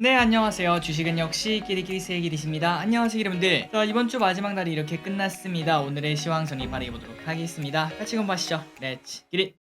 네, 안녕하세요. 주식은 역시 끼리끼리 세길이십니다. 안녕하세요, 여러분들. 자, 이번 주 마지막 날이 이렇게 끝났습니다. 오늘의 시황 정리 발휘해보도록 하겠습니다. 같이 공부하시죠. 렛츠 기릿!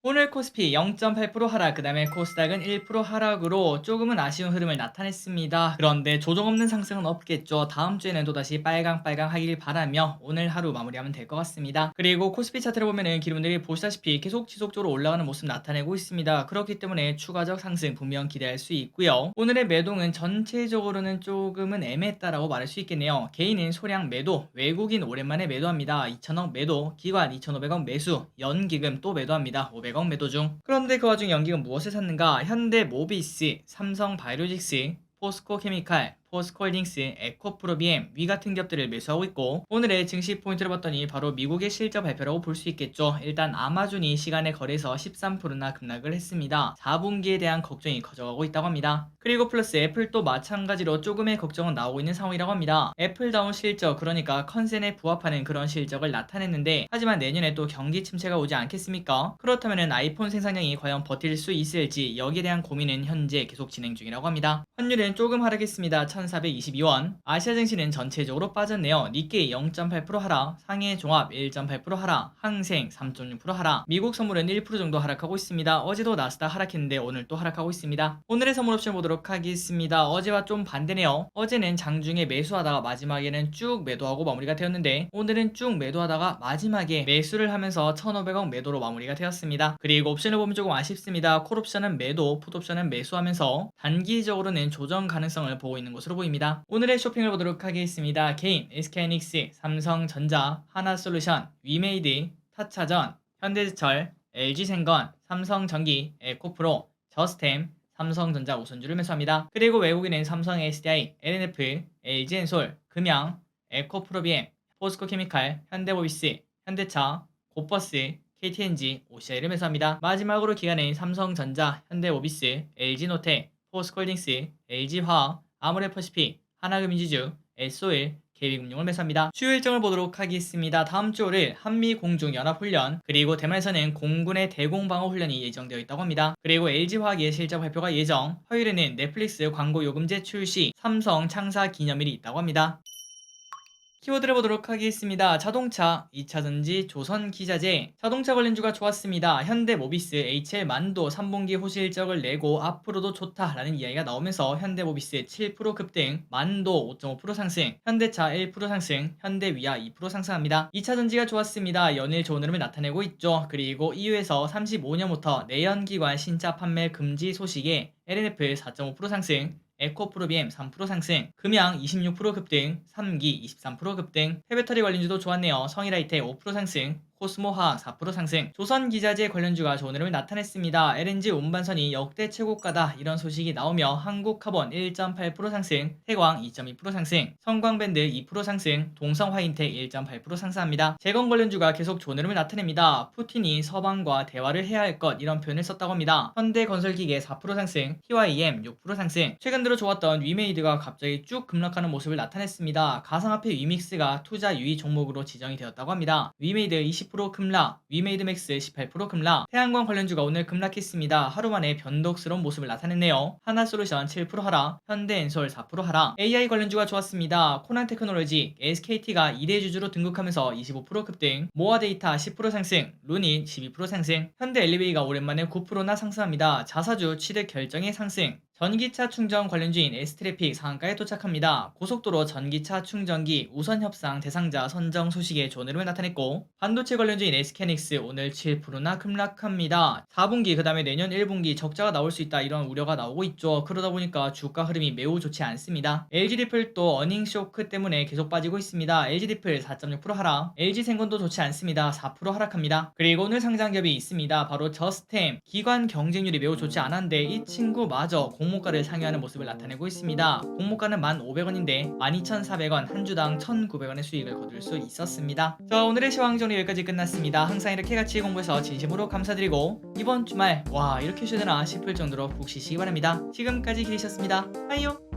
오늘 코스피 0.8% 하락, 그 다음에 코스닥은 1% 하락으로 조금은 아쉬운 흐름을 나타냈습니다. 그런데 조정 없는 상승은 없겠죠. 다음 주에는 또다시 빨강 하길 바라며 오늘 하루 마무리하면 될 것 같습니다. 그리고 코스피 차트를 보면은 여러분들이 보시다시피 계속 지속적으로 올라가는 모습 나타내고 있습니다. 그렇기 때문에 추가적 상승 분명 기대할 수 있고요. 오늘의 매동은 전체적으로는 조금은 애매했다라고 말할 수 있겠네요. 개인은 소량 매도, 외국인 오랜만에 매도합니다. 2천억 매도, 기관 2,500억 매수, 연기금 또 매도합니다. 500억 매도 중. 그런데 그 와중 연기금 무엇을 샀는가? 현대모비스, 삼성바이오로직스, 포스코케미칼, 포스코홀딩스, 에코프로비엠 위 같은 기업들을 매수하고 있고, 오늘의 증시 포인트를 봤더니 바로 미국의 실적 발표라고 볼 수 있겠죠. 일단 아마존이 시간에 거래서 13%나 급락을 했습니다. 4분기에 대한 걱정이 커져가고 있다고 합니다. 그리고 플러스 애플도 마찬가지로 조금의 걱정은 나오고 있는 상황이라고 합니다. 애플다운 실적, 그러니까 컨센에 부합하는 그런 실적을 나타냈는데, 하지만 내년에 또 경기 침체가 오지 않겠습니까? 그렇다면 아이폰 생산량이 과연 버틸 수 있을지, 여기에 대한 고민은 현재 계속 진행 중이라고 합니다. 환율은 조금 하락했습니다. 1422원. 아시아 증시는 전체적으로 빠졌네요. 니케이 0.8% 하락, 상해 종합 1.8% 하락, 항생 3.6% 하락, 미국 선물은 1% 정도 하락하고 있습니다. 어제도 나스닥 하락했는데 오늘 또 하락하고 있습니다. 오늘의 선물 옵션 보도록 하겠습니다. 어제와 좀 반대네요. 어제는 장중에 매수하다가 마지막에는 쭉 매도하고 마무리가 되었는데, 오늘은 쭉 매도하다가 마지막에 매수를 하면서 1,500억 매도로 마무리가 되었습니다. 그리고 옵션을 보면 조금 아쉽습니다. 콜옵션은 매도, 풋옵션은 매수하면서 단기적으로는 조정 가능성을 보고 있는 것으로 보입니다. 오늘의 쇼핑을 보도록 하겠습니다. 개인, SK하이닉스, 삼성전자, 하나솔루션, 위메이드, 타차전, 현대제철, LG생건, 삼성전기, 에코프로, 저스템, 삼성전자 우선주를 매수합니다. 그리고 외국인은 삼성 SDI, LNF, LG엔솔, 금양, 에코프로비엠, 포스코케미칼, 현대모비스, 현대차, 고버스, KTNG, OCI를 매수합니다. 마지막으로 기관은 삼성전자, 현대모비스, LG노텍, 포스코홀딩스, LG화학, 아모레퍼시픽, 하나금융지주, SO일, KB금융을 매수합니다. 주요 일정을 보도록 하겠습니다. 다음 주 5일 한미공중연합훈련, 그리고 대만에서는 공군의 대공방어훈련이 예정되어 있다고 합니다. 그리고 LG화학의 실적 발표가 예정, 화요일에는 넷플릭스 광고 요금제 출시, 삼성 창사 기념일이 있다고 합니다. 키워드를 보도록 하겠습니다. 자동차, 2차전지, 조선기자재, 자동차 관련주가 좋았습니다. 현대모비스, HL만도 3분기 호실적을 내고 앞으로도 좋다라는 이야기가 나오면서 현대모비스 7% 급등, 만도 5.5% 상승, 현대차 1% 상승, 현대위아 2% 상승합니다. 2차전지가 좋았습니다. 연일 좋은 흐름을 나타내고 있죠. 그리고 EU에서 35년부터 내연기관 신차 판매 금지 소식에 LNF 4.5% 상승, 에코프로비엠 3% 상승, 금양 26% 급등, 3기 23% 급등, 폐배터리 관련주도 좋았네요. 성일하이텍 5% 상승, 코스모화학 4% 상승, 조선기자재 관련주가 좋은 흐름을 나타냈습니다. LNG 운반선이 역대 최고가다, 이런 소식이 나오며 한국카본 1.8% 상승, 태광 2.2% 상승, 성광밴드 2% 상승, 동성화인텍 1.8% 상승합니다. 재건 관련주가 계속 좋은 흐름을 나타냅니다. 푸틴이 서방과 대화를 해야 할 것, 이런 표현을 썼다고 합니다. 현대건설기계 4% 상승, PYM 6% 상승, 최근 들어 좋았던 위메이드가 갑자기 쭉 급락하는 모습을 나타냈습니다. 가상화폐 위믹스가 투자 유의 종목으로 지정이 되었다고 합니다. 위메이드 20% 급락, 위메이드맥스 18% 급락, 태양광 관련주가 오늘 급락했습니다. 하루 만에 변덕스러운 모습을 나타냈네요. 하나솔루션 7% 하락, 현대엔솔 4% 하락, AI 관련주가 좋았습니다. 코난테크놀로지, SKT가 2대 주주로 등극하면서 25% 급등, 모아데이터 10% 상승, 루닛 12% 상승, 현대엘리베이가 오랜만에 9%나 상승합니다. 자사주 취득 결정의 상승, 전기차 충전 관련주인 S트래픽 상한가에 도착합니다. 고속도로 전기차 충전기 우선 협상 대상자 선정 소식에 좋은 흐름을 나타냈고, 반도체 관련주인 SK하이닉스 오늘 7%나 급락합니다. 4분기 그 다음에 내년 1분기 적자가 나올 수 있다, 이런 우려가 나오고 있죠. 그러다 보니까 주가 흐름이 매우 좋지 않습니다. LG리플도 어닝 쇼크 때문에 계속 빠지고 있습니다. LG리플 4.6% 하락, LG생건도 좋지 않습니다. 4% 하락합니다. 그리고 오늘 상장기업이 있습니다. 바로 저스템, 기관 경쟁률이 매우 좋지 않았는데 이 친구마저 공모가를 상회하는 모습을 나타내고 있습니다. 공모가는 1,500원인데 12,400원, 한 주당 1,900원의 수익을 거둘 수 있었습니다. 자, 오늘의 시황 정리 여기까지 끝났습니다. 항상 이렇게 같이 공부해서 진심으로 감사드리고, 이번 주말 와 이렇게 쉬어야 되나 싶을 정도로 푹 쉬시기 바랍니다. 지금까지 기리셨습니다. 빠이요.